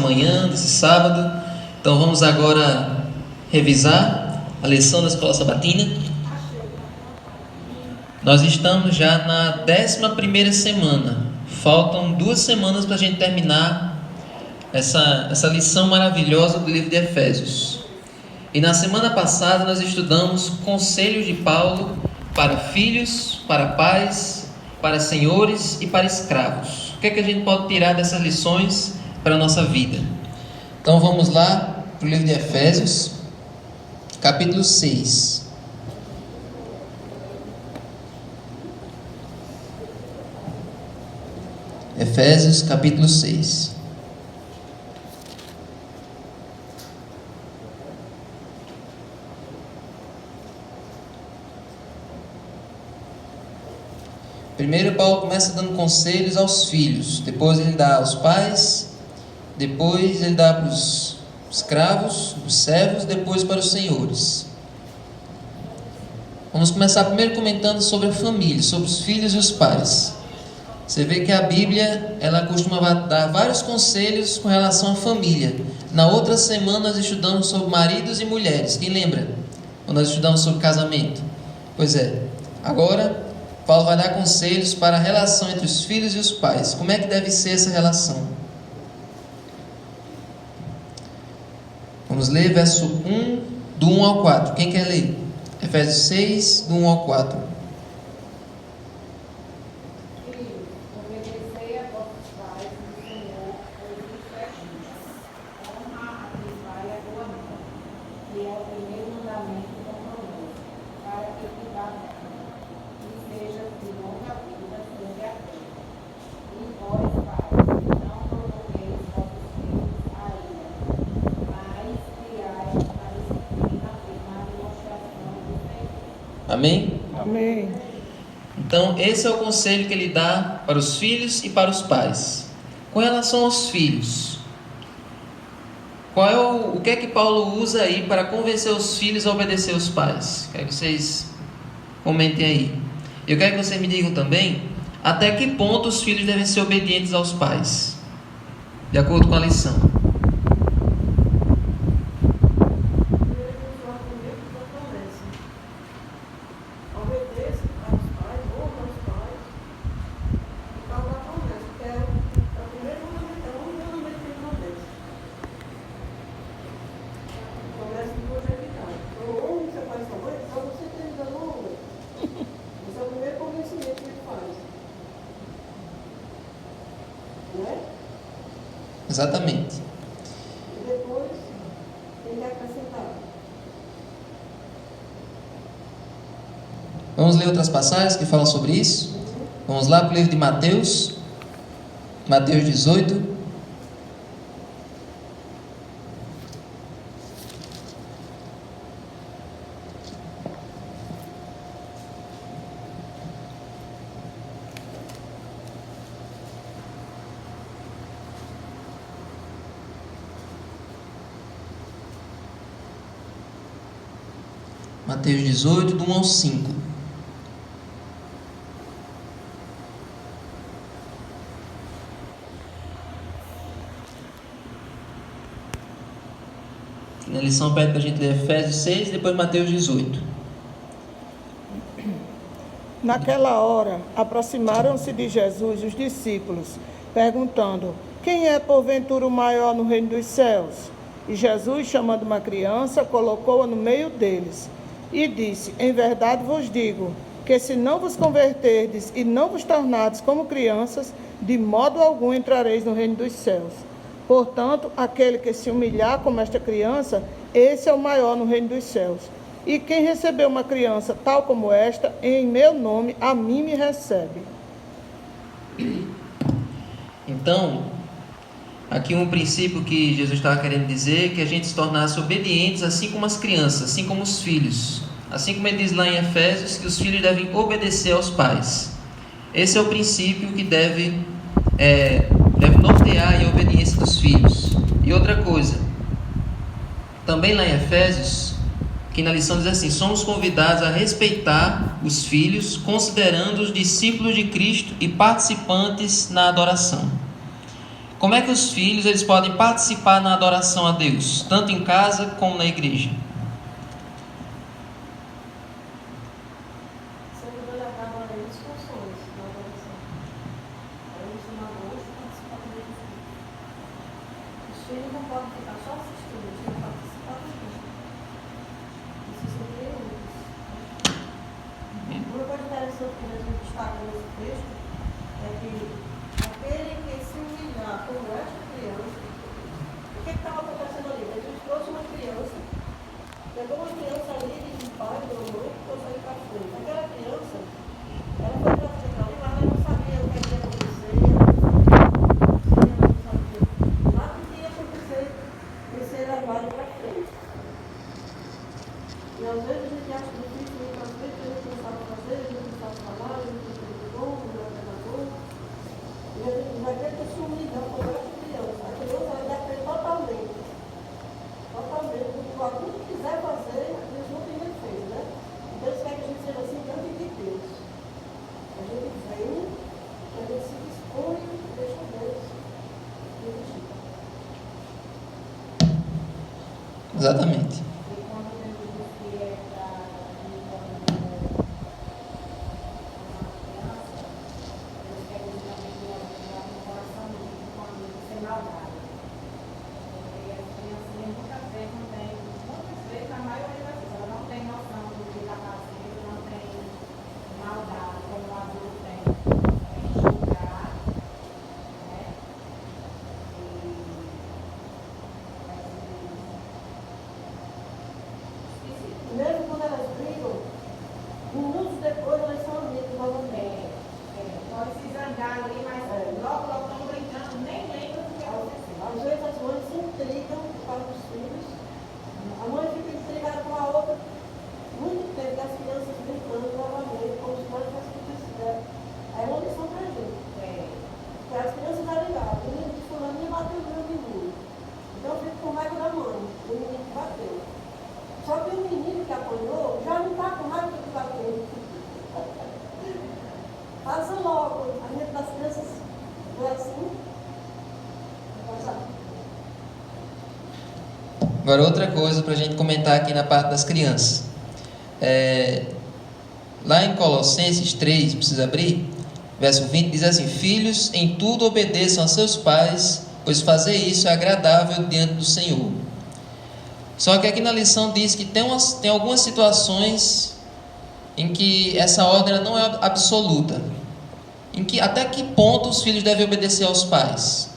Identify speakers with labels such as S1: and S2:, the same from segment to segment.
S1: manhã, desse sábado. Então vamos agora revisar a lição da Escola Sabatina. Nós estamos já na 11ª semana. Faltam 2 semanas para a gente terminar essa lição maravilhosa do livro de Efésios. E na semana passada nós estudamos conselhos de Paulo para filhos, para pais, para senhores e para escravos. O que é que a gente pode tirar dessas lições para a nossa vida? Então vamos lá para o livro de Efésios, capítulo 6. Efésios, capítulo 6. Primeiro Paulo começa dando conselhos aos filhos, depois ele dá aos pais, depois ele dá para os escravos, os servos, depois para os senhores. Vamos começar primeiro comentando sobre a família, sobre os filhos e os pais. Você vê que a Bíblia, ela costuma dar vários conselhos com relação à família. Na outra semana nós estudamos sobre maridos e mulheres. Quem lembra? Quando nós estudamos sobre casamento. Pois é, agora Paulo vai dar conselhos para a relação entre os filhos e os pais. Como é que deve ser essa relação? Vamos ler verso 1, do 1 ao 4. Quem quer ler? Efésios 6, do 1 ao 4. Amém?
S2: Amém.
S1: Então, esse é o conselho que ele dá para os filhos e para os pais. Com relação aos filhos, o que é que Paulo usa aí para convencer os filhos a obedecer aos pais? Quero que vocês comentem aí. Eu quero que vocês me digam também até que ponto os filhos devem ser obedientes aos pais, de acordo com a lição. Exatamente.
S2: E depois ele acrescentar.
S1: Vamos ler outras passagens que falam sobre isso? Vamos lá para o livro de Mateus. Mateus 18. Mateus 18, do 1 ao 5. Na lição pede para a gente ler Efésios 6 e depois Mateus 18.
S2: Naquela hora, aproximaram-se de Jesus os discípulos, perguntando: quem é porventura o maior no reino dos céus? E Jesus, chamando uma criança, colocou-a no meio deles e disse: em verdade vos digo, que se não vos converterdes e não vos tornardes como crianças, de modo algum entrareis no reino dos céus. Portanto, aquele que se humilhar como esta criança, esse é o maior no reino dos céus. E quem recebeu uma criança tal como esta, em meu nome, a mim me recebe.
S1: Então, aqui um princípio que Jesus estava querendo dizer, que a gente se tornasse obedientes assim como as crianças, assim como os filhos. Assim como ele diz lá em Efésios, que os filhos devem obedecer aos pais. Esse é o princípio que deve nortear a obediência dos filhos. E outra coisa, também lá em Efésios, que na lição diz assim: somos convidados a respeitar os filhos, considerando-os discípulos de Cristo e participantes na adoração. Como é que os filhos eles podem participar na adoração a Deus, tanto em casa como na igreja? Exatamente. Agora, outra coisa para a gente comentar aqui na parte das crianças. Lá em Colossenses 3, precisa abrir, verso 20, diz assim: filhos, em tudo obedeçam a seus pais, pois fazer isso é agradável diante do Senhor. Só que aqui na lição diz que tem algumas situações em que essa ordem não é absoluta. Até que ponto os filhos devem obedecer aos pais?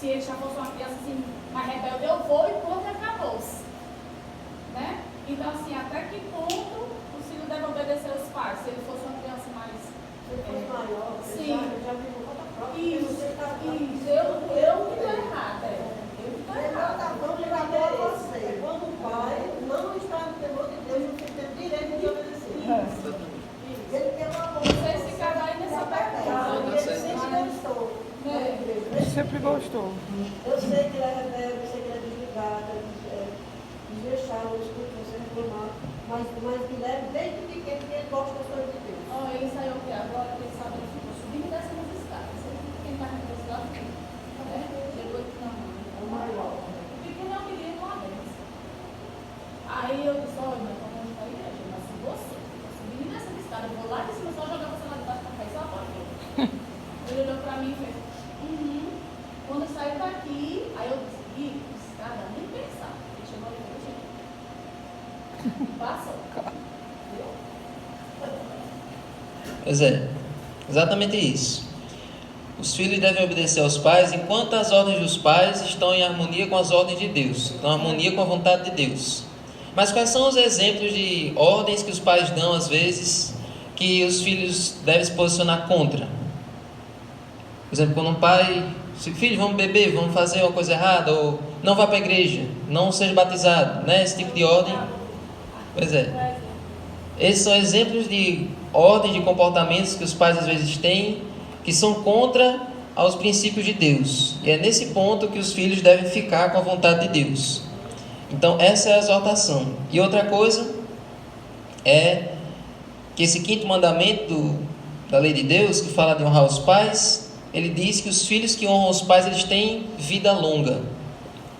S3: se ele já fosse uma criança assim, mais rebelde, eu vou e pronto, acabou-se. Né? Então, assim, até que ponto o filho deve obedecer aos pais? Se ele fosse uma criança mais...
S4: Se ele fosse maior,
S3: sim.
S4: já viu conta própria.
S3: Isso, eu que estou errada. Eu que estou errada.
S4: Vamos ligar para você. Quando o pai não está no temor de Deus, o filho tem direito de obedecer. Ele tem uma boa.
S3: Vocês ficaram aí nessa pergunta.
S4: Ele sempre gostou.
S2: Ele sempre gostou.
S4: Eu sei que ele é rebelde, eu sei que ele é desligado, desleixado, eu escuto você reclamar. Mas Guilherme, desde pequeno, ele gosta das coisas de Deus.
S3: Oh, ele saiu aqui agora, ele sabe, ele ficou subindo e descendo as escadas. Ele fica quem está na escada aqui. Chegou aqui na mão.
S4: É o maior.
S3: O pequeno é o menino com a benção. Aí eu disse, olha, mas como onde está a igreja? Mas se você subindo e descendo as escadas, eu vou lá em cima só jogar você lá debaixo para cair só agora. Ele olhou para mim e fez, Quando eu saí daqui, aí eu disse, escada, nem pensar. Ele chegou ali e falou, passou.
S1: Pois é, exatamente isso. Os filhos devem obedecer aos pais enquanto as ordens dos pais estão em harmonia com as ordens de Deus, estão em harmonia com a vontade de Deus. Mas quais são os exemplos de ordens que os pais dão às vezes que os filhos devem se posicionar contra? Por exemplo, quando um pai, filho, vamos beber, vamos fazer uma coisa errada, ou não vá para a igreja, não seja batizado, né? Esse tipo de ordem. Pois é. Esses são exemplos de ordens de comportamentos que os pais às vezes têm, que são contra aos princípios de Deus. E é nesse ponto que os filhos devem ficar com a vontade de Deus. Então essa é a exortação. E outra coisa é que esse quinto mandamento da lei de Deus, que fala de honrar os pais, ele diz que os filhos que honram os pais, eles têm vida longa.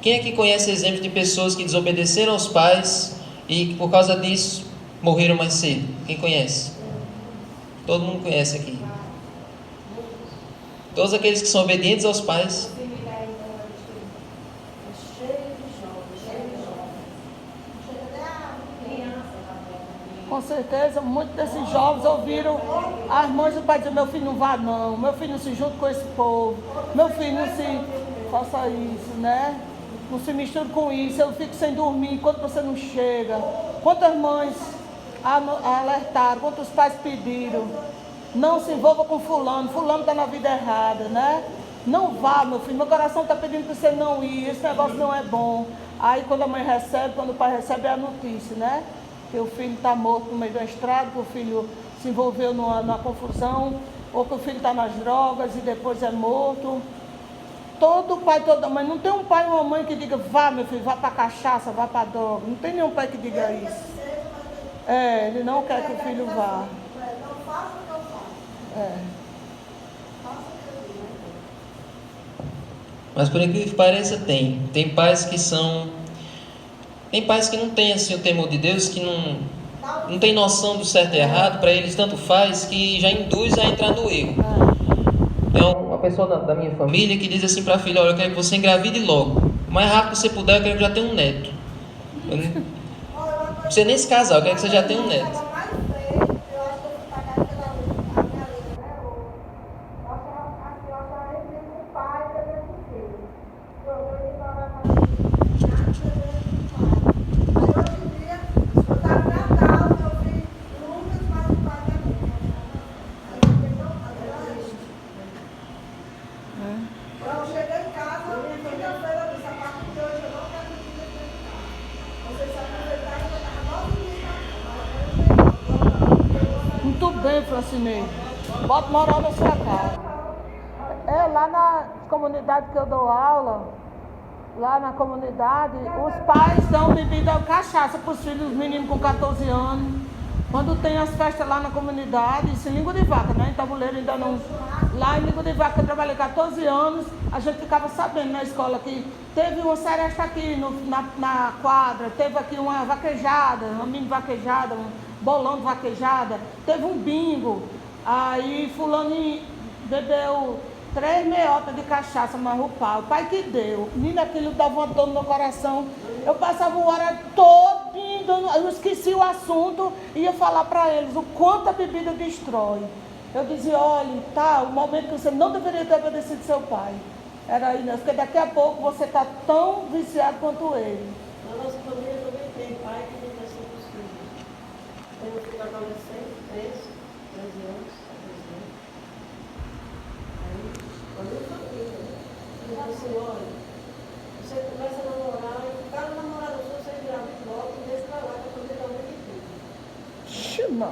S1: Quem aqui conhece exemplos de pessoas que desobedeceram aos pais e que por causa disso morreram mais cedo? Quem conhece? Todo mundo conhece aqui. Todos aqueles que são obedientes aos pais.
S2: Com certeza, muitos desses jovens ouviram as mães do pai dizer, meu filho não vá não, meu filho não se junta com esse povo, meu filho não se faça isso, né? Não se misture com isso, eu fico sem dormir enquanto você não chega. Quantas mães alertaram, quantos pais pediram, não se envolva com fulano está na vida errada, né? Não vá, meu filho, meu coração está pedindo para você não ir, esse negócio não é bom. Aí quando a mãe recebe, quando o pai recebe, é a notícia, né? Que o filho está morto no meio da estrada, que o filho se envolveu numa confusão, ou que o filho está nas drogas e depois é morto. Todo pai, toda mãe, não tem um pai ou uma mãe que diga, vá meu filho, vá para a cachaça, vá para a droga. Não tem nenhum pai que diga isso. Ele não quer que o filho vá.
S4: Não faça o que eu faço. Faça o que eu digo.
S1: Mas por incrível que pareça, tem pais que são... Tem pais que não têm assim o temor de Deus, que não tem noção do certo e errado, para eles tanto faz, que já induz a entrar no erro. Tem uma pessoa da minha família que diz assim para a filha, olha, eu quero que você engravide logo. O mais rápido que você puder, eu quero que já tenha um neto. Você nem se casar, eu quero que você já tenha um neto.
S2: Francinei, bota moral na sua cara. Lá na comunidade que eu dou aula, lá na comunidade, os pais dão bebida cachaça para os filhos, os meninos com 14 anos. Quando tem as festas lá na comunidade, isso em Língua de Vaca, né? Em Tabuleiro ainda não. Lá em Língua de Vaca, eu trabalhei 14 anos, a gente ficava sabendo na escola que teve uma seresta aqui na quadra, teve aqui uma vaquejada, uma mini vaquejada, um bolão de vaquejada, teve um bingo, aí fulano bebeu 3 meiotas de cachaça, marrupá, o pai que deu, menino, aquilo dava uma dor no meu coração, eu passava o hora todo, eu esqueci o assunto, ia falar para eles o quanto a bebida destrói. Eu dizia, olha, tá, o momento que você não deveria ter obedecido seu pai, Era aí, né? Porque daqui a pouco você está tão viciado quanto ele.
S4: Na nossa família também tem pai que não deixa os filhos. Tem um filho adolescente, 13 anos, 14 anos. Aí, quando eu família, né? Ele fala assim, olha, você começa a namorar e cada namorado sua você engravida logo e deixa pra lá, que eu também também de tudo.
S2: Ximã.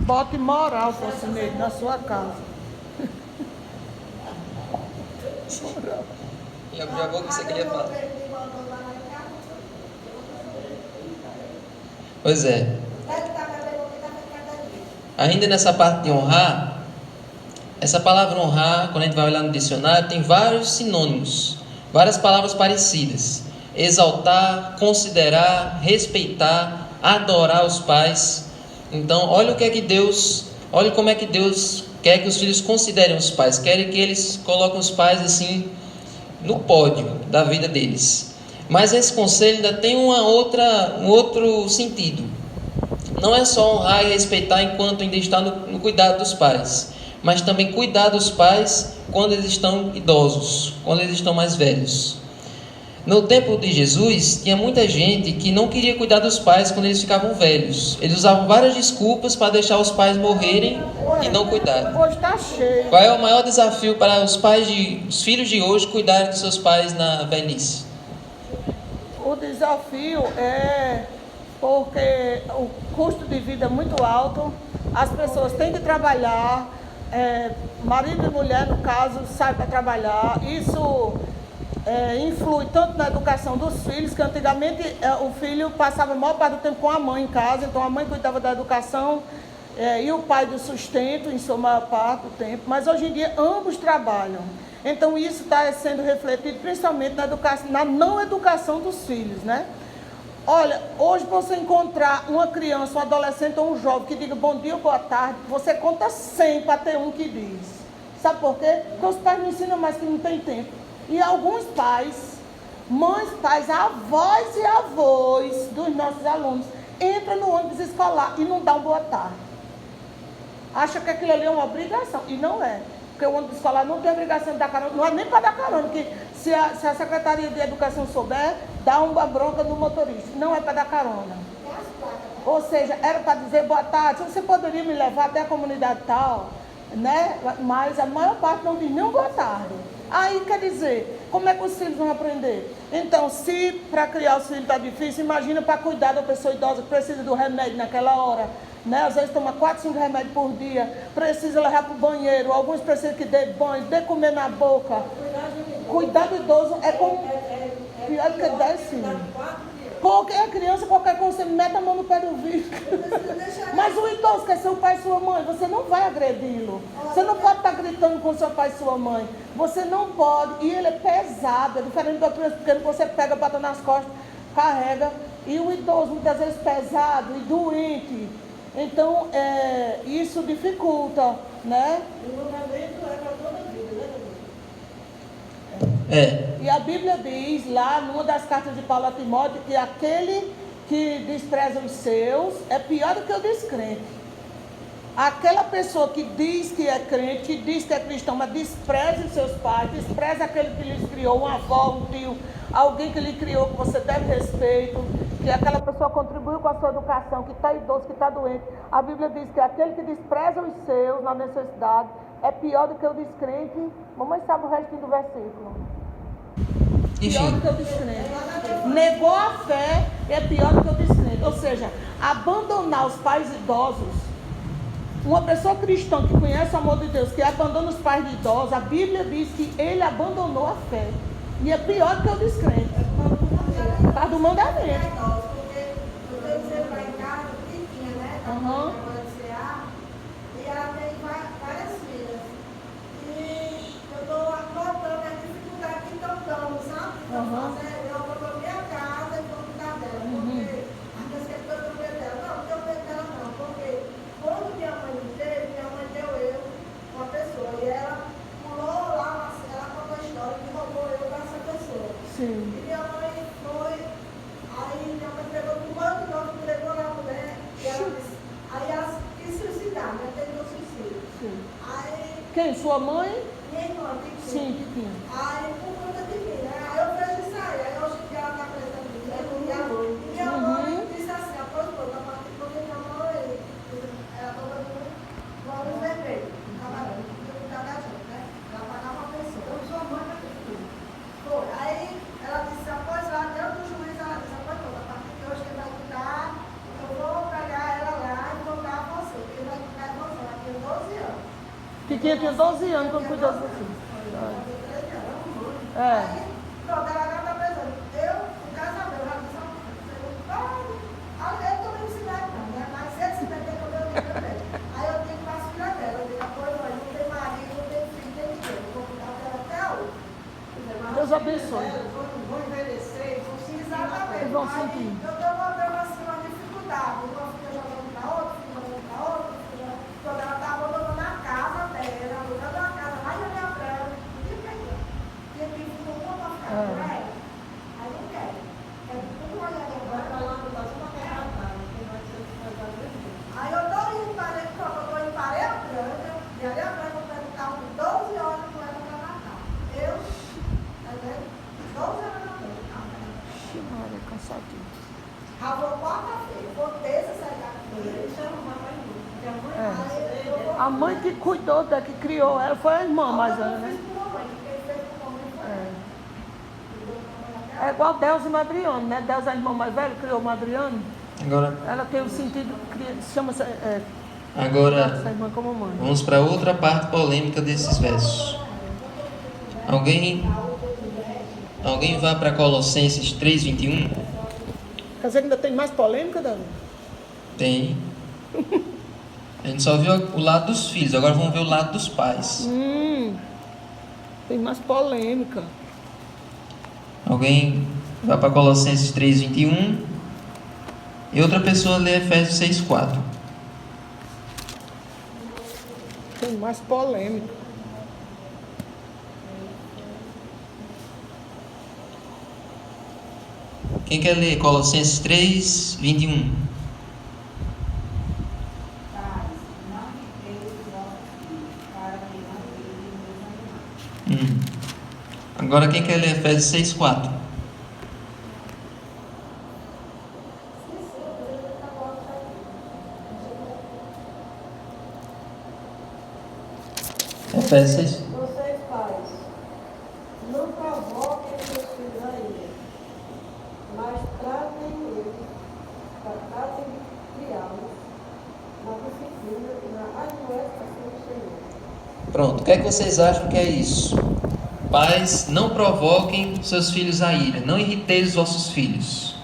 S2: Bote moral, Facineide, na sua casa.
S1: E abriu a boca que você queria falar. Pois é. Ainda nessa parte de honrar, essa palavra honrar, quando a gente vai olhar no dicionário, tem vários sinônimos, várias palavras parecidas. Exaltar, considerar, respeitar, adorar os pais. Então, olha como é que Deus quer que os filhos considerem os pais. Quer que eles coloquem os pais assim no pódio da vida deles. Mas esse conselho ainda tem um outro sentido. Não é só honrar e respeitar enquanto ainda está no cuidado dos pais, mas também cuidar dos pais quando eles estão idosos, quando eles estão mais velhos. No tempo de Jesus, tinha muita gente que não queria cuidar dos pais quando eles ficavam velhos. Eles usavam várias desculpas para deixar os pais morrerem e não cuidarem.
S2: Hoje está cheio.
S1: Qual é o maior desafio para os filhos de hoje cuidarem dos seus pais na velhice?
S2: O desafio é porque o custo de vida é muito alto, as pessoas têm que trabalhar, marido e mulher, no caso, saem para trabalhar. Isso influi tanto na educação dos filhos, que antigamente o filho passava a maior parte do tempo com a mãe em casa, então a mãe cuidava da educação e o pai do sustento, em sua maior parte do tempo, mas hoje em dia ambos trabalham. Então isso está sendo refletido principalmente na não educação dos filhos, né? Olha, hoje você encontrar uma criança, um adolescente ou um jovem que diga bom dia ou boa tarde, você conta 100 para ter um que diz. Sabe por quê? Porque os pais não ensinam mais, que não tem tempo. E alguns pais, mães, pais, avós e avós dos nossos alunos, entram no ônibus escolar e não dão boa tarde. Acha que aquilo ali é uma obrigação, e não é. Porque o ônibus escolar não tem obrigação de dar carona, não é nem para dar carona, porque se a Secretaria de Educação souber, dá uma bronca no motorista, não é para dar carona. Ou seja, era para dizer boa tarde, você poderia me levar até a comunidade tal, né? Mas a maior parte não diz nem boa tarde. Aí quer dizer, como é que os filhos vão aprender? Então, se para criar os filhos está difícil, imagina para cuidar da pessoa idosa que precisa do remédio naquela hora. Né? Às vezes toma 4, 5 remédios por dia, precisa levar para o banheiro, alguns precisam que dê banho, dê comer na boca. Cuidar do idoso é como pior do que 10 filhos. Qualquer criança, qualquer coisa, você mete a mão no pé do vidro. Mas o idoso que é seu pai e sua mãe, você não vai agredi-lo. Você não pode estar gritando com seu pai e sua mãe. Você não pode. E ele é pesado, é diferente da criança pequena que você pega, bota nas costas, carrega. E o idoso, muitas vezes, pesado e doente. Então, isso dificulta, né?
S4: O mandamento é para toda a vida, né?
S2: E a Bíblia diz lá, numa das cartas de Paulo a Timóteo, que aquele que despreza os seus é pior do que o descrente. Aquela pessoa que diz que é crente, que diz que é cristão, mas despreza os seus pais, despreza aquele que lhes criou, uma avó, um tio, alguém que lhe criou, que você deve respeito, que aquela pessoa contribuiu com a sua educação, que está idoso, que está doente. A Bíblia diz que aquele que despreza os seus na necessidade é pior do que o descrente. Mamãe sabe o resto do versículo. Pior do que o descrente. Negou a fé é pior do que o descrente. Ou seja, abandonar os pais idosos. Uma pessoa cristã que conhece o amor de Deus, que abandona os pais de idosos, a Bíblia diz que ele abandonou a fé. E é pior do que o descrente. Está do mandamento.
S4: Porque você vai em casa, pequenininha, né?
S2: Aham.
S4: E ela tem várias filhas. E eu estou notando a dificuldade que estão dando, sabe? Então, eu abandono minha casa e vou cuidar dela. Porque às vezes que eu tenho medo dela. Não, não tenho medo dela não. Porque quando minha mãe deu eu uma pessoa. E ela pulou lá, ela contou a história que roubou eu dessa pessoa.
S2: Sim.
S4: E minha mãe foi. Aí minha mãe pegou do banco, entregou na mulher. E ela disse. Aí ela quis suicidar, né? Tentou suicídio.
S2: Sim.
S4: Aí.
S2: Quem? Sua mãe?
S4: Minha irmã,
S2: Sim, pequena.
S4: Aí, por conta de mim, né? Aí eu vejo isso aí. Aí eu cheguei ela na frente da minha mãe. E minha mãe disse assim: após tudo, a partir de minha mãe, ela estava dando uma luz vermelha. Trabalhando, cuidar da gente, né? Ela pagava uma pessoa. Eu sou a mãe da pessoa. Foi. Aí ela disse: após lá, dentro do juiz, ela disse: após tudo, a partir de hoje, quem vai cuidar, eu vou pegar ela lá e vou dar a você. Quem vai cuidar de você? Ela tinha 12 anos.
S2: Pequena tinha 12 anos quando cuidou de você. É.
S4: Aí, pronto, ela agora está pensando, eu, no casamento, ela disse, eu também não se mete não, né? Mas se ele se meter com o meu filho também. Aí eu digo para as filhas dela, eu digo, pois mãe, não tem marido, não tem filho, tem ninguém. Eu vou cuidar dela até hoje.
S2: Deus abençoe.
S4: Vão envelhecer, vão se exatamente.
S2: Vão sentir.
S4: Aí eu estou notando assim uma dificuldade. Uma filha jogando para outra, filha jogando para outra, quando ela está abandonando a casa dela, alugando uma casa lá em minha frente, e aqui ficou uma para ficar com ela. Aí não quero. Quero tudo olhando agora. Vai lá no Brasil para pegar a casa. Aí eu estou indo para Areia Branca, de Areia Branca eu pego o carro de 12 horas com ela para Natal. Eu, tá vendo? 12 horas da noite.
S2: Maria, cansativo.
S4: Já vou quarta-feira, vou terça sair daqui. Chama o papai muito.
S2: A mãe que cuidou da que criou ela foi a irmã mais velha, né? É igual Deus e Madriano, né? Deus é a irmã mais velha, criou Madriano.
S1: Agora,
S2: Ela tem o sentido, chama-se
S1: agora
S2: essa irmã como mãe.
S1: vamos para outra parte polêmica desses versos. Alguém vá para Colossenses 3:21?
S2: Quer dizer que ainda tem mais polêmica, Davi?
S1: Tem. A gente só viu o lado dos filhos, agora vamos ver o lado dos pais.
S2: Tem mais polêmica.
S1: Alguém vai para Colossenses 3:21 e outra pessoa lê Efésios 6:4.
S2: Tem mais polêmica.
S1: Quem quer ler Colossenses 3:21? Agora quem quer ler Efésios 6:4? Efésios 6.
S4: Vocês pais, não provoquem seus filhos a ira, mas tratem de criá-los na disciplina e na admoestação do Senhor.
S1: Pronto, o que é que vocês acham que é isso? Pais, não provoquem seus filhos a ira, não irriteis os vossos filhos.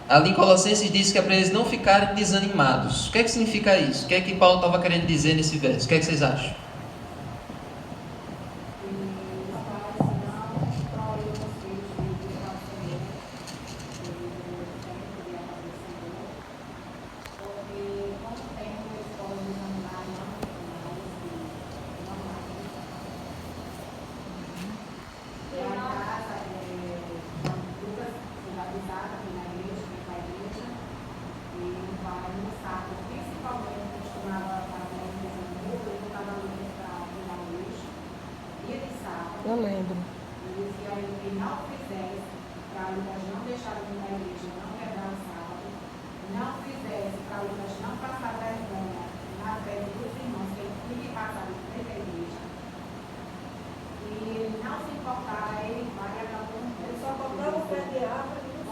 S1: Ali em Colossenses diz que é para eles não ficarem desanimados. O que é que significa isso? O que é que Paulo estava querendo dizer nesse verso? O que é que vocês acham?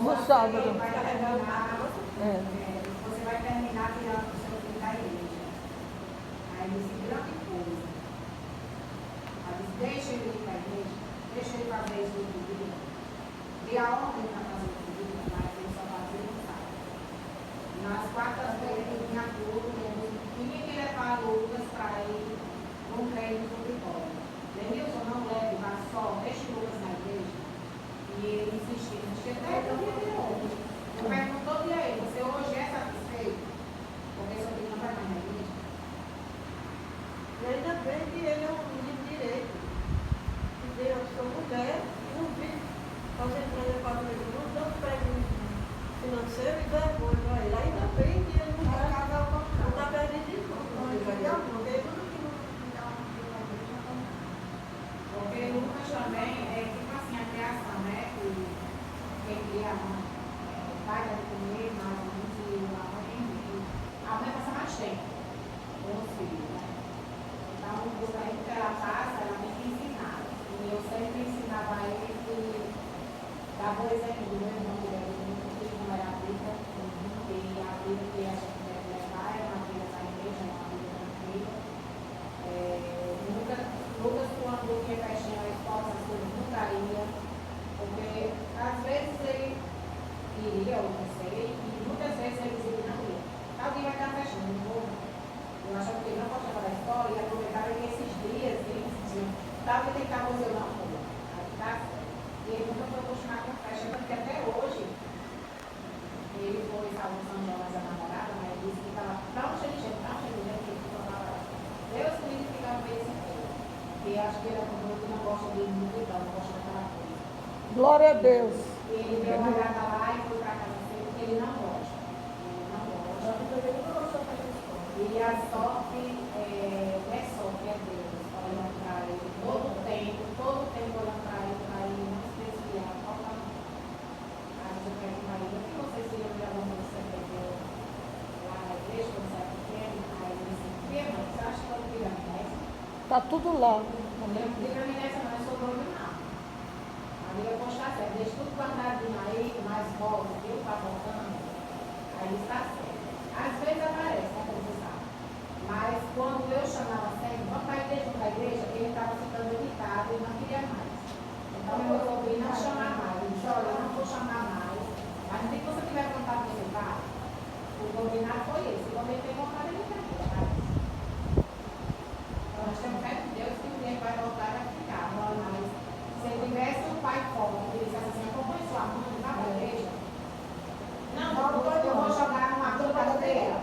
S2: No sábado.
S5: Vai terminar,
S2: É.
S5: você vai terminar tirando o seu filho da igreja. Aí ele disse, grande coisa. Aí disse, deixa ele ir para a igreja, deixa ele fazer isso todo dia. E aonde ele está fazendo todo dia, mas ele só fazia no sábado. Nas quartas-feiras ele tinha tudo, tinha que levar Lucas para ir num treino de futebol. Denilson, não leve, vá só, deixe Lucas na igreja. E ele insistiu, até eu pergunto todo dia a ele, você hoje é satisfeito? Porque seu filho não vai mais na igreja?
S4: E ainda bem que ele é um menino direito. Que Deus, sua mulher, não vive fazendo coisa para ele, não dando prejuízo financeiro e vergonha para ele. Ainda bem que ele não está perdendo de novo. Porque tudo que não dá uma vida na igreja, não dá.
S5: Porque Lucas também é tipo assim a criação, né? Que quem cria o pai deve comer, mas a mãe passa mais tempo com os filhos, né? Então, justamente que ela passa, ela tem que ensinar. E eu sempre ensinava a ele que dava o exemplo do meu irmão, que não era a vida, e a vida que a gente deve levar é uma vida da igreja, é uma vida tranquila. Lucas, quando tinha festinha na escola, as coisas nunca ia, porque às vezes ele iria, ou não sei, e muitas vezes ele dizia que não ia. Alguém vai dar festinha, não vou. Eu achava que ele não pode chegar da escola e aproveitava que esses dias eles diziam, talvez ele estava eu não vou. Aí tá certo. E ele nunca foi acostumado com festa, porque até hoje ele foi salvo São João, mas a namorada, mas ele disse que estava tão cheio de gente, que ele ficou na Deus me livre ficava meio sem coisa. E acho que ele é um que não gosta de multidão, não gosta daquela coisa.
S2: Glória a Deus.
S5: E ele deu uma olhada lá e foi para casa cedo, porque ele não gosta. Ele não gosta. E a sorte não é sorte, é Deus olhando para ele. Todo tempo olhando para ele não se desviar. Falta não. Aí eu pergunto para ele, o que você se lembra da mão você perdeu lá na igreja, quando você era pequeno? Aí ele disse, o que, mãe? Você acha que eu tiro a amnésia?
S2: Tá tudo lá.
S5: Eu não tiro a amnésia, não, eu sou doido, não. A amiga postar certo, deixa tudo guardadinho aí, mais volta, viu? Tá voltando. Aí está certo. Às vezes aparece, né, como você sabe. Mas quando eu chamava sempre, vamos para a igreja, ele estava ficando irritado e não queria mais. Então eu resolvi não chamar mais. Eu disse, olha, eu não vou chamar mais. Mas nem que você tiver vontade de sentar, o combinado foi esse. Quando ele tem vontade, ele quer ficar. Então nós temos fé de Deus que o tempo vai voltar a ficar. Mas se ele tivesse um pai forte, que dissesse assim, acompanhe sua mãe, vá para a igreja. Não, eu vou jogar numa quinta-feira.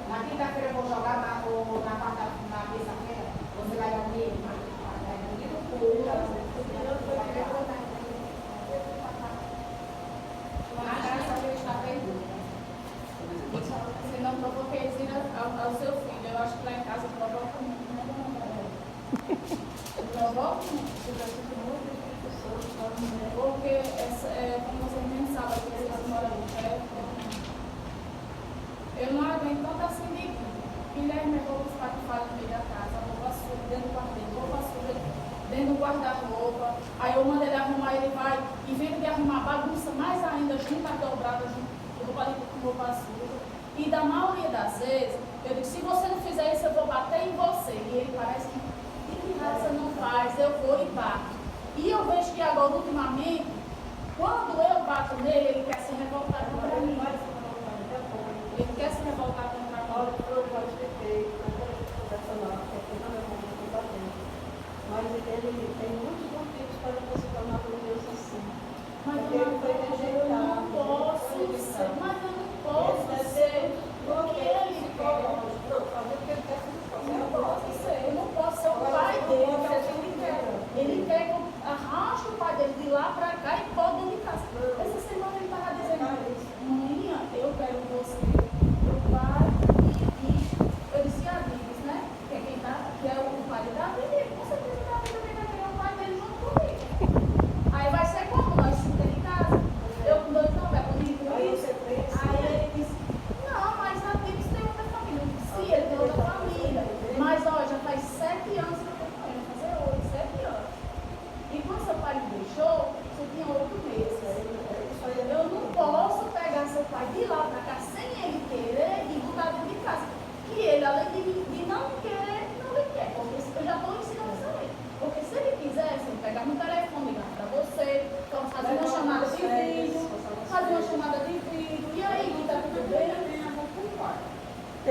S5: Na quinta-feira eu vou jogar na terça-feira. Você vai dormir? Vai dormir no culto. Mas essa vez está perdido.
S3: Você não provoca ensina ao seu filho. Eu acho que lá em casa provoca muito, né? Provoca muito. Porque, como vocês nem sabem, que vocês moram perto, eu não aguento tanto assim de Guilherme, eu vou buscar que faz no meio da casa, roupa suja dentro do quarto, roupa suja dentro do guarda-roupa. Aí eu mando ele arrumar, ele vai e vem de arrumar bagunça mais ainda, junto a dobrada, junto roupa limpa com roupa suja. E da maioria das vezes, eu digo, se você não fizer isso, eu vou bater em você. E ele parece que você não faz, eu vou e bato. E eu vejo que agora, ultimamente, quando eu bato nele, ele quer se revoltar contra mim. Ele quer se revoltar contra mim.
S4: Olha, eu pode ter feito, porque não é como eu mas ele tem muitos motivos para você tornar com Deus assim.
S3: Mas
S4: Porque ele foi rejeitado.
S3: eu não posso ser, mas eu não posso ser o que ele quer.
S4: Fazer o que ele quer que
S3: Eu não posso ser, eu não posso ser o pai dele, que é o que ele quer. Ele quer que eu arraste o pai dele de lá para cá e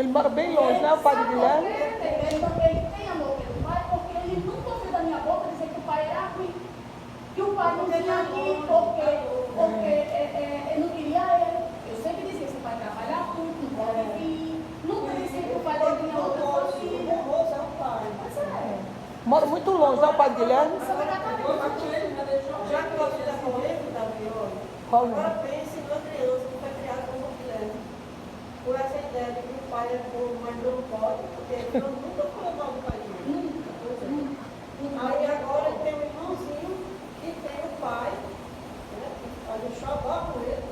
S2: Ele mora bem longe, né? O pai de Guilherme?
S3: Ele tem amor pelo pai, porque ele nunca ouviu da minha boca dizer que o pai era ruim. Que o pai não vinha aqui porque ele não queria ele. Eu sempre dizia que o pai trabalha muito, não pode vir. Nunca disse que o pai dele vinha outra família. Mas
S2: Mora muito longe, né? O pai de Guilherme?
S3: isso é
S4: Já que você está correndo, Davi, olha,
S2: Qual
S4: agora
S2: nome?
S4: pense numa criança que foi criada como Guilherme, com essa ideia de que o pai é bom, mas não pode, porque ele nunca falou mal do pai dele. Aí agora ele tem um irmãozinho que tem o pai, né, que faz um xodó com ele,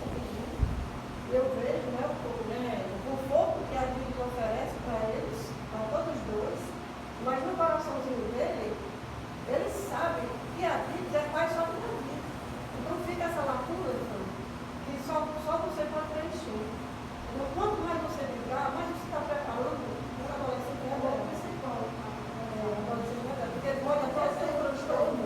S4: e eu vejo, né, o conforto que a Bíblia oferece para eles, para todos os dois, mas no coraçãozinho dele, ele sabe que a Bíblia é pai só que na vida. Então fica essa lacuna, então, que só você pode preencher. Então, quanto mais você brigar, mais você está preparando para adolescente é bom principal. Porque pode até ser um transtorno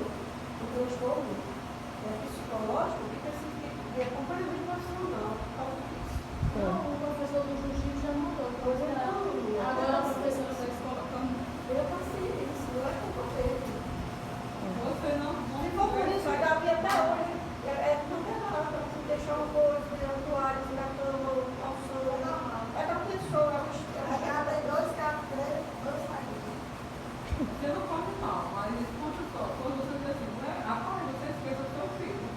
S4: psicológico que precisa de acompanhamento profissional. Por causa disso.
S3: o professor do Jiu-Jitsu já mandou. Agora as pessoas estão colocando.
S4: Eu passei isso, eu acho que eu passei.
S5: Você não
S4: Se for por isso, a Gabi até hoje não tem nada para você deixar uma coisa, tirar toalha, tirar cama, calção. É da pessoa, a Gabi é 2 carros, 2 carros.
S5: Você não pode mal, mas escuta só. Quando você diz assim, né? Rapaz, você esqueça do seu filho.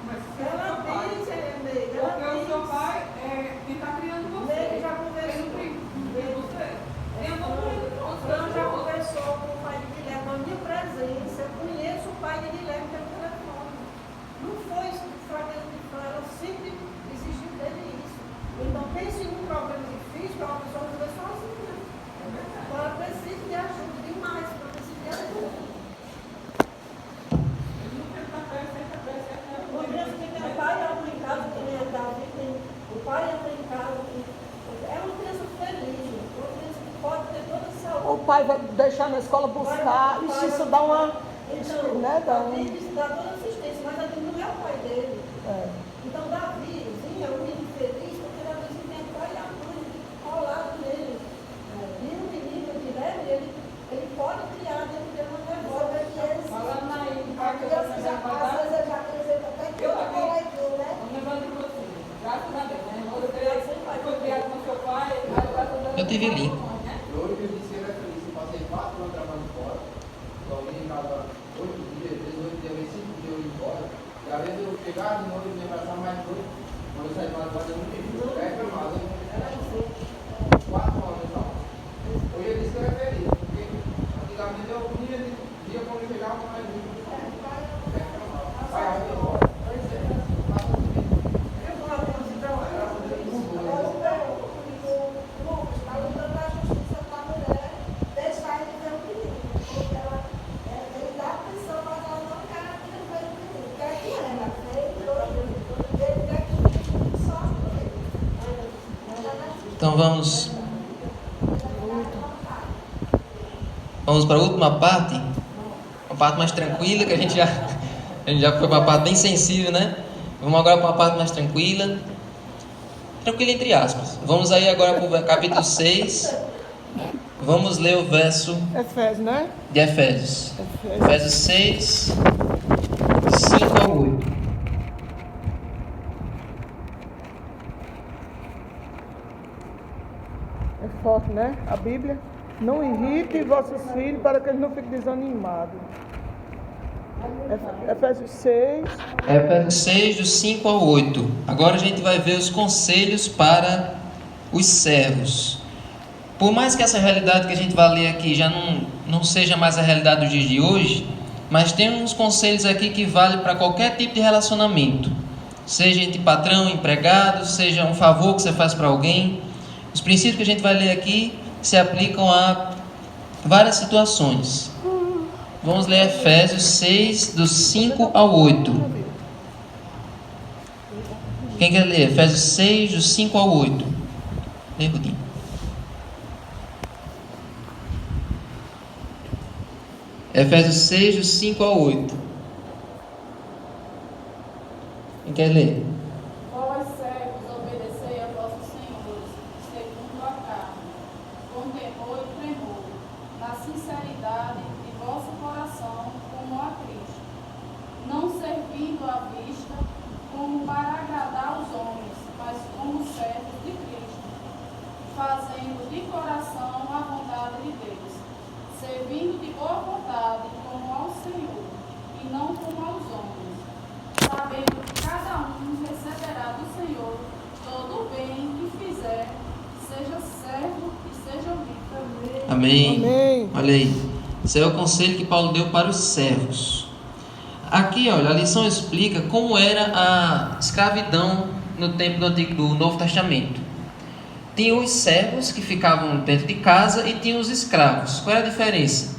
S5: Mas se seu
S4: Ela
S5: pai,
S4: diz, nega,
S5: porque
S4: ela
S5: o seu
S4: diz.
S5: pai é quem está criando você.
S4: Nega já
S5: Ele
S4: conversou.
S5: não tem você. Tem amor por ele, pronto.
S4: Fran já conversou com o pai de Guilherme na minha presença. Eu conheço o pai de Guilherme pelo telefone. Não foi isso de fraqueza de Fran, ela sempre exigiu dele isso. Então, pense num problema difícil para uma pessoa resolver sozinha. Então, ela precisa de ajuda demais, ela precisa de ajuda.
S5: Ele não tem papel, sem papel, sem papel.
S4: Uma criança que tem o pai entra em casa, também a Davi tem o pai entra em casa. É uma criança feliz, uma criança que pode ter toda a saúde.
S2: O pai vai deixar na escola buscar. Ixi, isso dá uma.
S4: Então,
S2: Né, dá um.
S4: Davi dá toda assistência, mas Davi não é o pai dele.
S2: É.
S4: Então, Davizinho é um menino feliz, porque Davizinho tem o pai e a mãe colado nele. E o menino, Guilherme, ele pode criar dentro dele uma negócio.
S5: Falando aí, o pai que
S4: Eu
S5: você vai guardar,
S4: já acrescento até que eu aqui, né?
S5: vamos levando de você. Graças a Deus, né? Você foi criado com seu pai, mas graças a Deus.
S1: Eu tive link.
S6: Hoje eu disse que ele é feliz. Eu passei 4 anos trabalhando fora. Então, eu vim em casa 8 dias, às vezes 8 dias, às vezes 5 dias eu ia embora. E às vezes eu chegava de novo e me abraçava mais noite. Quando eu saí de casa, eu não tinha. Eu reclamava. 4 anos então. Hoje eu disse que ele é feliz. Porque antigamente eu dia quando eu chegava, mais noite. Pai, eu ia embora.
S4: Eu vou lá para você trabalhar. Agora o Lucas está lutando a justiça para a mulher, deixar ele ver o menino. Porque ele dá atenção, mas ela não quer ver o menino. Quer que ela veja, ele quer que o menino sofra ele.
S1: Então vamos para a última parte, uma parte mais tranquila, que a gente já foi para uma parte bem sensível, né? Vamos agora para uma parte mais tranquila. Tranquila entre aspas. Vamos aí agora para o capítulo 6. Vamos ler o verso
S2: Efésios, né?
S1: de Efésios. Efésios 6, 5 ao 8.
S2: É forte, né? A Bíblia. Não irrite vossos filhos para que eles não fiquem desanimados. Efésios 6.
S1: Efésios 6, do 5 ao 8. Agora a gente vai ver os conselhos para os servos. Por mais que essa realidade que a gente vai ler aqui já não seja mais a realidade dos dias de hoje, mas tem uns conselhos aqui que valem para qualquer tipo de relacionamento. Seja entre patrão e empregado, seja um favor que você faz para alguém. Os princípios que a gente vai ler aqui se aplicam a várias situações. Vamos ler Efésios 6, do 5 ao 8. Quem quer ler? Efésios 6, do 5 ao 8. Lê, Rudinho. Efésios 6, do 5 ao 8. Quem quer ler?
S3: Vós servos, obedecei a vossos senhores, segundo a carne,
S1: Amém.
S2: Amém.
S1: Olha aí. Esse é o conselho que Paulo deu para os servos. Aqui, olha, a lição explica como era a escravidão no tempo do Novo Testamento. Tinha os servos que ficavam dentro de casa e tinha os escravos. Qual era a diferença?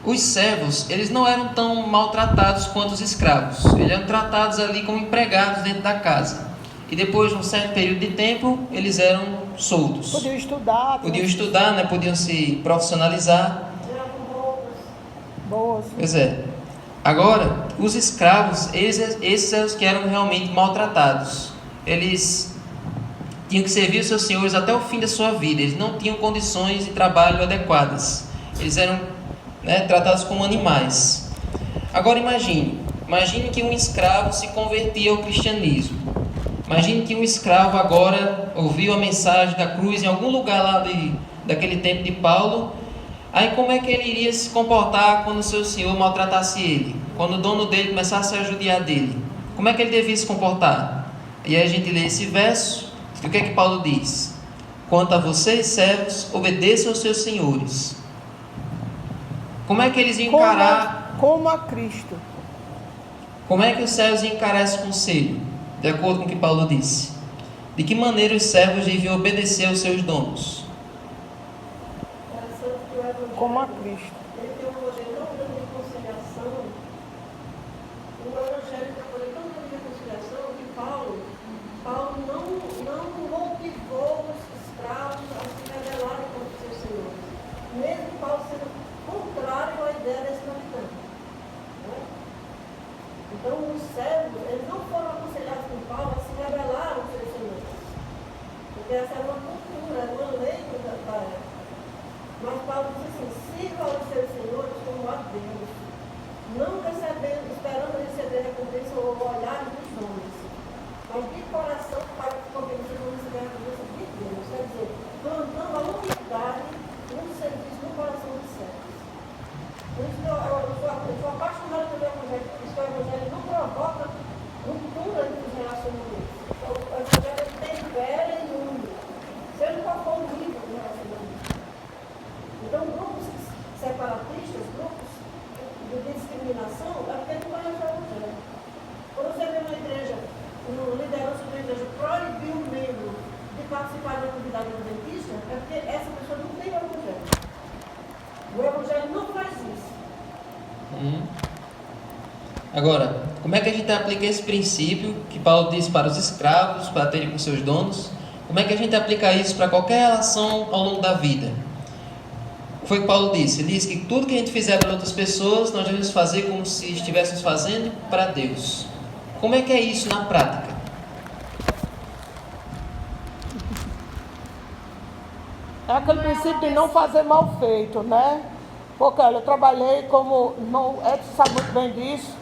S1: Os servos, eles não eram tão maltratados quanto os escravos. Eles eram tratados ali como empregados dentro da casa. E depois de um certo período de tempo, eles eram soltos.
S2: Podiam estudar.
S1: Podiam estudar, né? Podiam se profissionalizar.
S2: Boas.
S1: Pois é. Agora, os escravos, esses eram os que eram realmente maltratados. Eles tinham que servir os seus senhores até o fim da sua vida. Eles não tinham condições de trabalho adequadas. Eles eram, né, tratados como animais. Agora imagine que um escravo se convertia ao cristianismo. Imagine que um escravo agora ouviu a mensagem da cruz em algum lugar lá daquele tempo de Paulo. Aí como é que ele iria se comportar quando o seu senhor maltratasse ele? Quando o dono dele começasse a judiar dele? Como é que ele devia se comportar? E aí a gente lê esse verso, e o que é que Paulo diz? Quanto a vocês, servos, obedeçam aos seus senhores. Como é que eles iam encarar...
S2: Como a Cristo.
S1: Como é que os servos iam encarar esse conselho? De acordo com o que Paulo disse. De que maneira os servos deviam obedecer aos seus donos?
S2: Como a Cristo.
S4: Ele tem um poder tão grande de conciliação, o Evangelho tem um poder tão grande de conciliação que Paulo não motivou os escravos a se rebelarem contra os seus senhores, mesmo Paulo sendo contrário à ideia da escravidão. Né? Então, os servos, eles não foram aconselhados com Paulo a se rebelar aos seus senhores, porque essa era uma cultura, era uma lei da época. Mas Paulo diz assim, sirva aos seus senhores como a Deus, não esperando receber recompensa ou olhar dos homens, mas de coração para que vocês receber a recompensa de Deus. Quer dizer, plantando a humildade no serviço no coração dos servos. Por isso que eu sou apaixonado pelo Evangelho, porque o Evangelho não provoca ruptura entre os relacionamentos. O Evangelho tempera e une, seja qual for o nível do relacionamento. Então, grupos separatistas, grupos de discriminação, é porque não conhece o Evangelho. Quando você vê uma igreja, uma liderança de uma igreja proibir um membro de participar da atividade adventista, é porque essa pessoa não tem o Evangelho. O Evangelho não faz isso.
S1: Agora, como é que a gente aplica esse princípio que Paulo diz para os escravos, para terem com seus donos? Como é que a gente aplica isso para qualquer relação ao longo da vida? Foi o que Paulo disse. Ele disse que tudo que a gente fizer para outras pessoas, nós devemos fazer como se estivéssemos fazendo para Deus. Como é que é isso na prática?
S2: É aquele princípio de não fazer mal feito, né? Porque olha, eu trabalhei como, Edson sabe muito bem disso.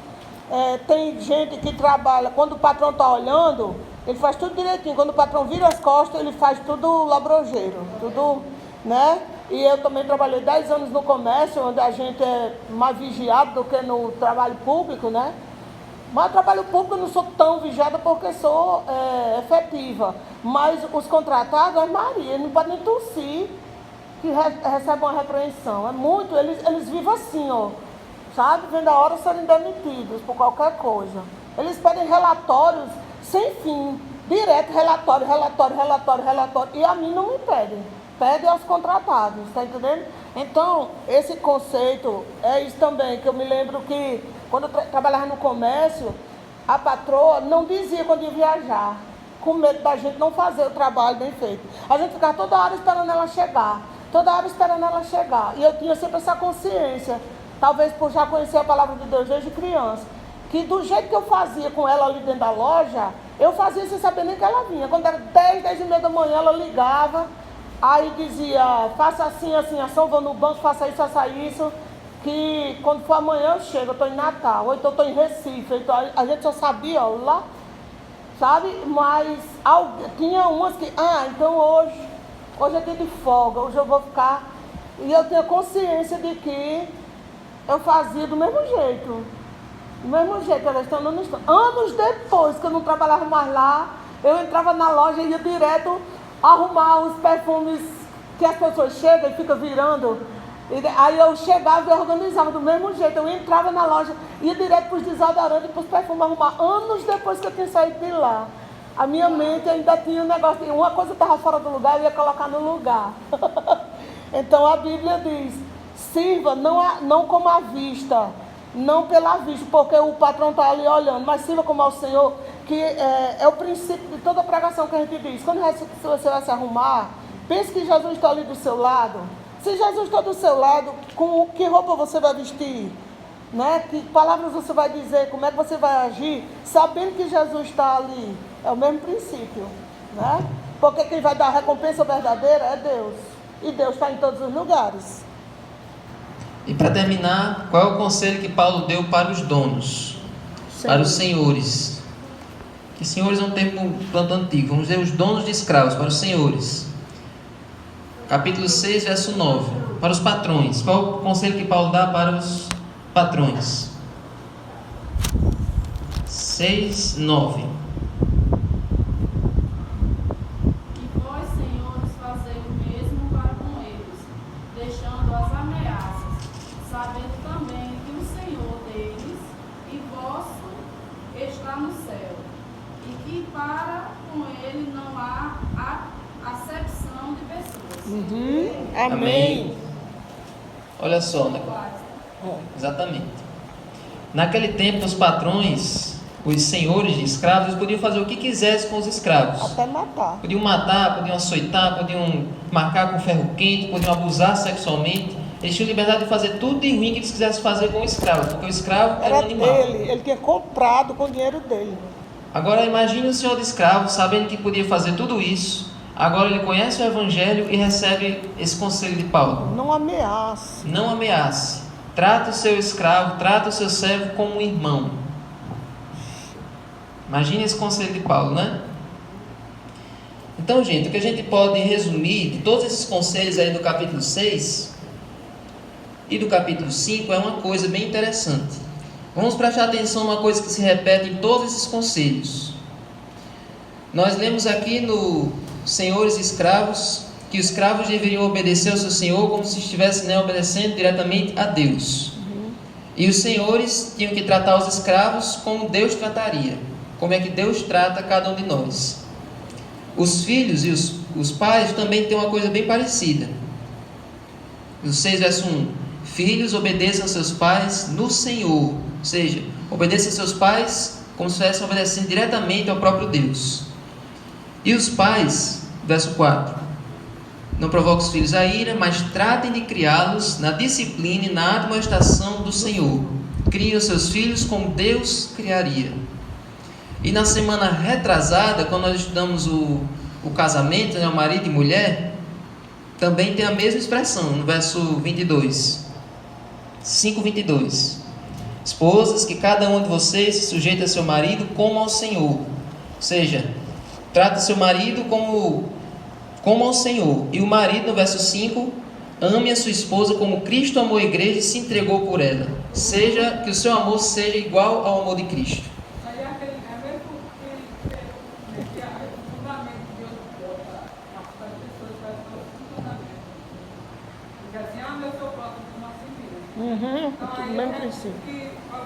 S2: Tem gente que trabalha, quando o patrão está olhando, ele faz tudo direitinho. Quando o patrão vira as costas, ele faz tudo labrojeiro, tudo, né? E eu também trabalhei 10 anos no comércio, onde a gente é mais vigiado do que no trabalho público, né? Mas no trabalho público eu não sou tão vigiada porque sou efetiva. Mas os contratados, a Maria, eles não podem nem tossir que recebem uma repreensão. É muito, eles vivem assim, ó. Sabe? Vendo a hora de serem demitidos por qualquer coisa. Eles pedem relatórios sem fim. Direto, relatório. E a mim não me pedem. Pedem aos contratados, tá entendendo? Então, esse conceito é isso também, que eu me lembro que quando eu trabalhava no comércio, a patroa não dizia quando ia viajar, com medo da gente não fazer o trabalho bem feito. A gente ficava toda hora esperando ela chegar, E eu tinha sempre essa consciência, talvez por já conhecer a palavra de Deus desde criança, que do jeito que eu fazia com ela ali dentro da loja, eu fazia sem saber nem que ela vinha. Quando era 10h30 da manhã, ela ligava. Aí dizia, faça assim, ação, vou no banco, faça isso, que quando for amanhã eu chego, eu estou em Natal, ou então eu estou em Recife, então a gente só sabia, ó, lá, sabe? Mas tinha umas que, então hoje é dia de folga, hoje eu vou ficar, e eu tinha consciência de que eu fazia do mesmo jeito, ela estando no instante. Anos depois, que eu não trabalhava mais lá, eu entrava na loja e ia direto arrumar os perfumes que as pessoas chegam e ficam virando. Aí eu chegava e organizava do mesmo jeito. Eu entrava na loja, ia direto para os desodorantes e para os perfumes arrumar. Anos depois que eu tinha saído de lá. A minha mente ainda tinha um negócio, uma coisa estava fora do lugar, eu ia colocar no lugar. Então a Bíblia diz, sirva não como à vista, não pela vista, porque o patrão está ali olhando, mas sirva como ao Senhor, que é o princípio de toda a pregação que a gente diz. Quando você vai se arrumar, pense que Jesus está ali do seu lado. Se Jesus está do seu lado, com que roupa você vai vestir? Né? Que palavras você vai dizer? Como é que você vai agir? Sabendo que Jesus está ali. É o mesmo princípio. Né? Porque quem vai dar a recompensa verdadeira é Deus. E Deus está em todos os lugares.
S1: E para terminar, qual é o conselho que Paulo deu para os donos?
S2: Sim.
S1: Para os senhores. Que senhores é um termo tanto antigo. Vamos dizer os donos de escravos, para os senhores. Capítulo 6, verso 9. Para os patrões. Qual é o conselho que Paulo dá para os patrões? 6, 9.
S3: E vós, senhores, fazei o mesmo para com eles, deixando as ameaças, sabendo também que o Senhor deles e vosso está no céu, e que para com ele não há acepção de pessoas.
S2: Amém.
S1: Olha só, né? Exatamente. Naquele tempo, os patrões, os senhores de escravos, eles podiam fazer o que quisessem com os escravos.
S2: Até matar.
S1: Podiam matar, podiam açoitar, podiam marcar com ferro quente, podiam abusar sexualmente. Eles tinham liberdade de fazer tudo de ruim que eles quisessem fazer com o escravo, porque o escravo era um animal.
S2: Dele, ele tinha comprado com o dinheiro dele.
S1: Agora imagine o senhor de escravo, sabendo que podia fazer tudo isso. Agora ele conhece o Evangelho e recebe esse conselho de Paulo.
S2: Não ameace.
S1: Não ameace. Trata o seu escravo, trata o seu servo como um irmão. Imagine esse conselho de Paulo, né? Então, gente, o que a gente pode resumir de todos esses conselhos aí do capítulo 6 e do capítulo 5 é uma coisa bem interessante. Vamos prestar atenção numa coisa que se repete em todos esses conselhos. Nós lemos aqui no Senhores e Escravos que os escravos deveriam obedecer ao seu senhor como se estivessem obedecendo diretamente a Deus. E os senhores tinham que tratar os escravos como Deus trataria. Como é que Deus trata cada um de nós. Os filhos e os pais também têm uma coisa bem parecida. No 6, verso 1. Filhos, obedeçam aos seus pais no Senhor. Ou seja, obedeçam aos seus pais como se estivessem obedecendo diretamente ao próprio Deus. E os pais, verso 4. Não provoquem os filhos a ira, mas tratem de criá-los na disciplina e na admoestação do Senhor. Criem os seus filhos como Deus criaria. E na semana retrasada, quando nós estudamos o casamento, né, o marido e mulher, também tem a mesma expressão, no verso 22. 5:22. Esposas, que cada um de vocês se sujeite a seu marido como ao Senhor. Ou seja, trata seu marido como ao Senhor. E o marido, no verso 5, ame a sua esposa como Cristo amou a igreja e se entregou por ela. Seja que o seu amor seja igual ao amor de Cristo.
S7: Aí é mesmo que o fundamento de Deus bota as pessoas para o fundamento. Porque assim, meu seu próximo como assim mesmo. Então aí
S2: mesmo
S7: é
S2: princípio.
S7: que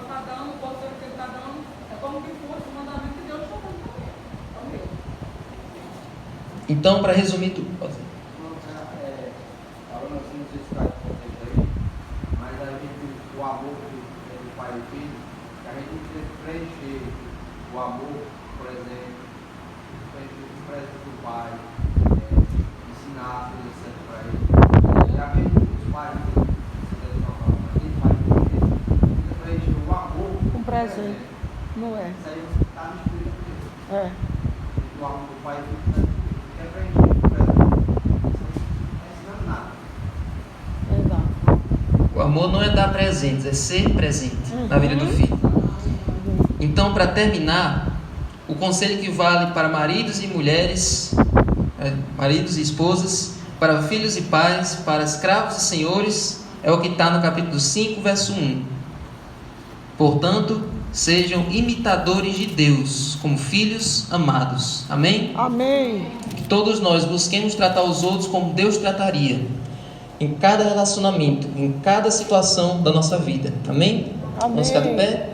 S7: está dando, o conselho que ele está dando, é como que fosse o mandamento que Deus está dando também. É o mesmo.
S1: Então, para resumir tudo, pode ser.
S6: Falando assim, não sei se está contente aí, mas a gente, o amor do pai e filho, a gente tem que preencher o amor, por exemplo, preencher os presentes do pai, ensinar as coisas certas para ele. Já mesmo os pais, a gente vai preencher o amor
S2: Um presente. Não é?
S6: Isso aí está no Espírito de Deus.
S2: É.
S6: O amor do pai e filho está no Espírito. É preencher o presente. Não está ensinando nada.
S2: Exato.
S1: O amor não é dar presentes, é ser presente na vida do filho. Então, para terminar, o conselho que vale para maridos e mulheres, maridos e esposas, para filhos e pais, para escravos e senhores, é o que está no capítulo 5, verso 1. Portanto, sejam imitadores de Deus, como filhos amados. Amém?
S2: Amém.
S1: Que todos nós busquemos tratar os outros como Deus trataria, em cada relacionamento, em cada situação da nossa vida. Amém?
S2: Amém.
S1: Vamos ficar de pé?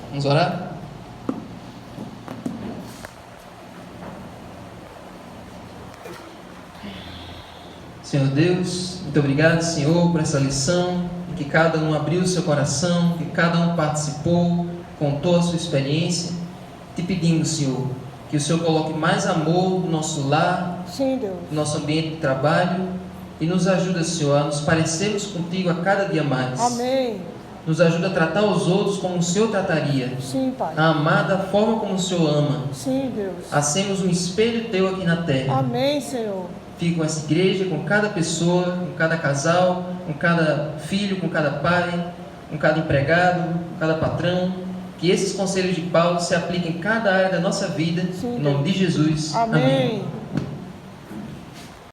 S1: Vamos orar? Senhor Deus, muito obrigado, Senhor, por essa lição, que cada um abriu o seu coração, que cada um participou, contou a sua experiência, te pedindo, Senhor, que o Senhor coloque mais amor no nosso lar,
S2: Sim, Deus.
S1: no nosso ambiente de trabalho, e nos ajuda, Senhor, a nos parecermos contigo a cada dia mais.
S2: Amém.
S1: Nos ajuda a tratar os outros como o Senhor trataria,
S2: Sim, Pai.
S1: a amar da forma como o Senhor ama,
S2: Sim, Deus.
S1: a sermos um espelho teu aqui na terra.
S2: Amém, Senhor.
S1: Fique com essa igreja, com cada pessoa, com cada casal, com cada filho, com cada pai, com cada empregado, com cada patrão. Que esses conselhos de Paulo se apliquem em cada área da nossa vida.
S2: Sim,
S1: em nome de Jesus.
S2: Amém.